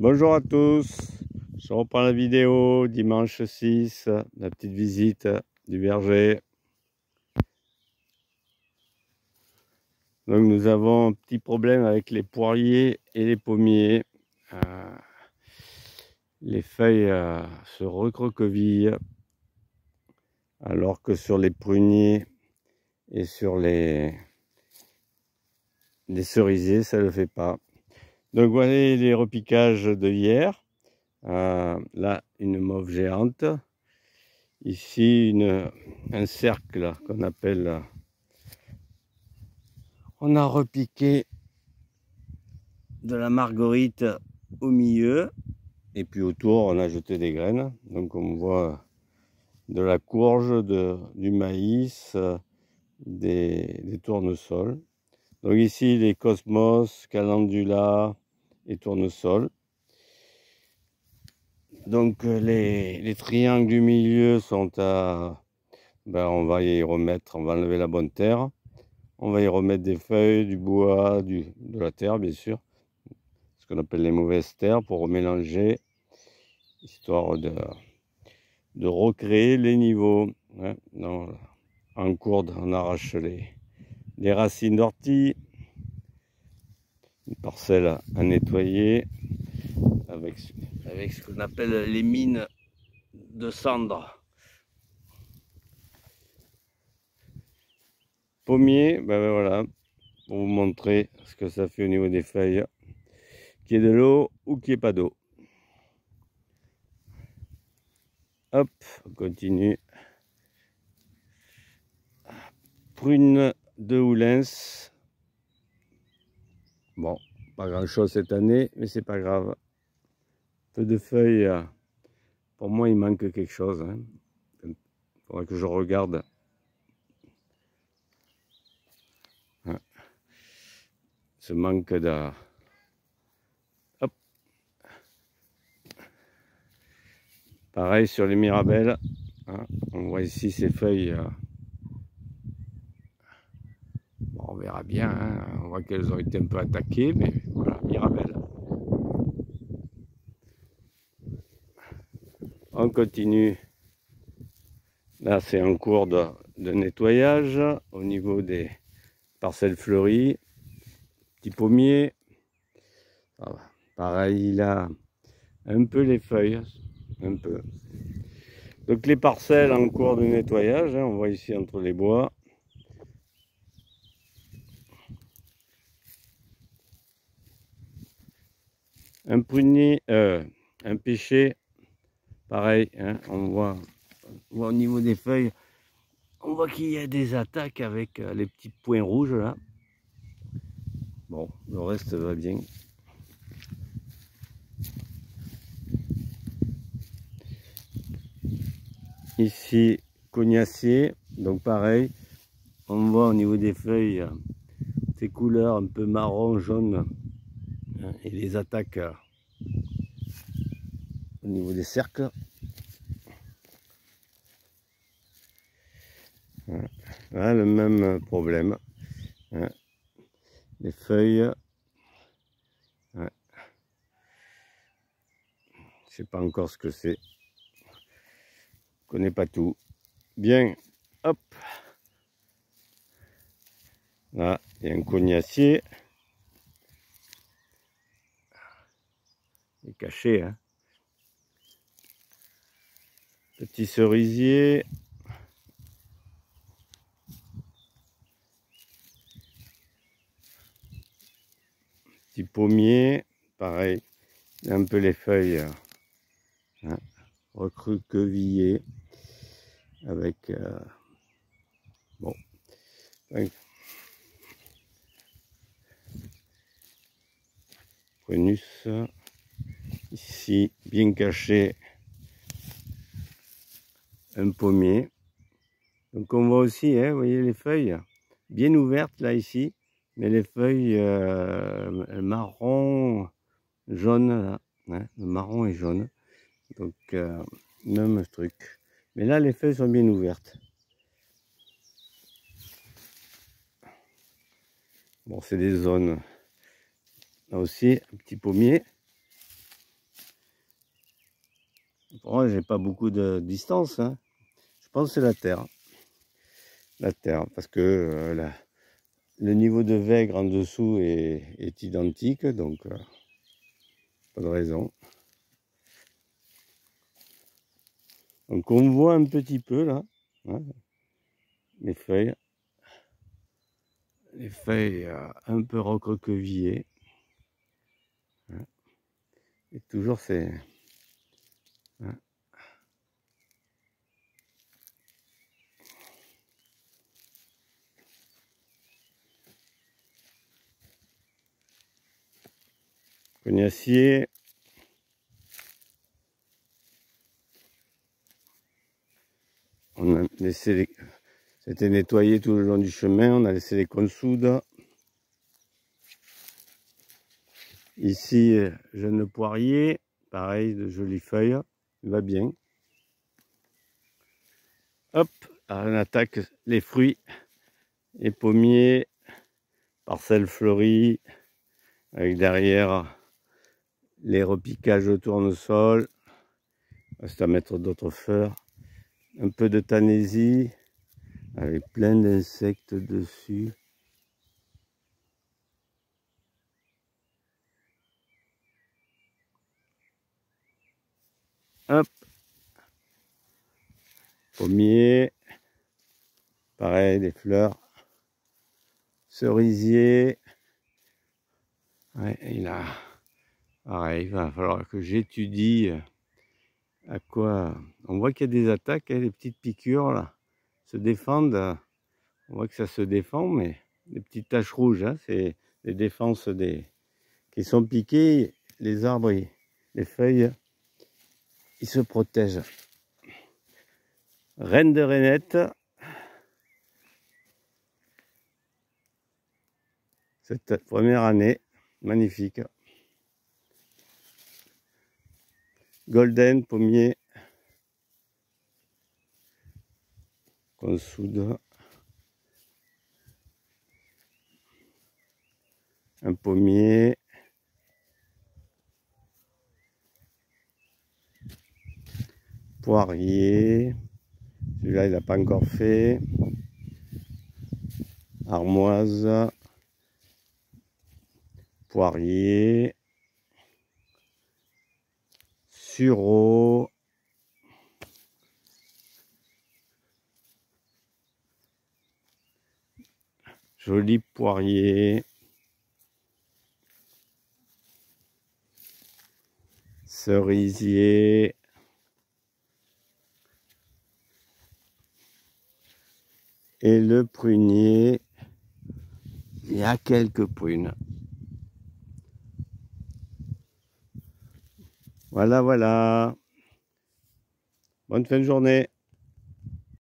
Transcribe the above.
Bonjour à tous, je reprends la vidéo dimanche 6, la petite visite du verger. Donc nous avons un petit problème avec les poiriers et les pommiers. Les feuilles se recroquevillent alors que sur les pruniers et sur les cerisiers ça ne le fait pas. Donc voilà les repiquages de hier. Là une mauve géante, ici un cercle qu'on appelle, on a repiqué de la marguerite au milieu et puis autour on a jeté des graines. Donc on voit de la courge, du maïs, des tournesols. Donc ici les cosmos, calendula et tournesols. Donc les triangles du milieu sont à... on va y remettre, on va enlever la bonne terre. On va y remettre des feuilles, du bois, de la terre bien sûr. Ce qu'on appelle les mauvaises terres pour remélanger, histoire de recréer les niveaux. Hein. En courde, on arrache les racines d'ortie. Une parcelle à nettoyer avec ce qu'on appelle les mines de cendres. Pommier, voilà, pour vous montrer ce que ça fait au niveau des feuilles, qu'il y ait de l'eau ou qu'il n'y ait pas d'eau. Hop, on continue. Prune de Oulens. Bon, pas grand chose cette année, mais c'est pas grave. Peu de feuilles, pour moi il manque quelque chose. Hein. Il faudra que je regarde. Hein. Ce manque de... Hop. Pareil sur les mirabelles. Hein. On voit ici ces feuilles. Bon, on verra bien. Hein. On voit qu'elles ont été un peu attaquées, mais voilà, mirabelle. On continue. Là, c'est en cours de nettoyage au niveau des parcelles fleuries. Petit pommier. Pareil, il a un peu les feuilles. Un peu. Donc les parcelles en cours de nettoyage. Hein, on voit ici entre les bois. Un prunier, un pêcher. Pareil, hein, on voit au niveau des feuilles. On voit qu'il y a des attaques avec les petits points rouges là. Bon, le reste va bien. Ici, cognacier. Donc pareil, on voit au niveau des feuilles ces couleurs un peu marron, jaune. Et les attaques au niveau des cercles. Voilà le même problème. Les feuilles, je sais pas encore ce que c'est, je connais pas tout. Bien, hop, là il y a un cognacier, il est caché, hein. Petit cerisier, petit pommier, pareil, un peu les feuilles hein, recroquevillées avec bon, prunus, ici bien caché un pommier. Donc on voit aussi, hein, vous voyez les feuilles bien ouvertes là ici, mais les feuilles marron, jaune là, hein, le marron et jaune. Donc même truc. Mais là les feuilles sont bien ouvertes. Bon, c'est des zones. Là aussi un petit pommier. Pour moi, j'ai pas beaucoup de distance, hein. Je pense que c'est la terre. La terre, parce que le niveau de vègre en dessous est identique, donc pas de raison. Donc on voit un petit peu là, hein, les feuilles un peu recroquevillées. Hein, et toujours c'est... Hein. Cognacier. On a laissé les... C'était nettoyé tout le long du chemin, on a laissé les consoudes. Ici, jeune poirier, pareil, de jolies feuilles, il va bien. Hop, on attaque les fruits, les pommiers, parcelles fleuries, avec derrière les repiquages de tournesol. Reste à mettre d'autres fleurs. Un peu de tanésie, avec plein d'insectes dessus. Hop, pommier, pareil, des fleurs. Cerisier, ouais, pareil, il va falloir que j'étudie à quoi. On voit qu'il y a des attaques, hein, les petites piqûres là, se défendent. On voit que ça se défend, mais les petites taches rouges, hein, c'est les défenses qui sont piquées, les arbres, les feuilles, ils se protègent. Reine de rainette. Cette première année, magnifique. Golden, pommier, consoude, un pommier, poirier, celui-là il n'a pas encore fait, armoise, poirier, sureau, joli poirier, cerisier, et le prunier, il y a quelques prunes. Voilà, voilà. Bonne fin de journée.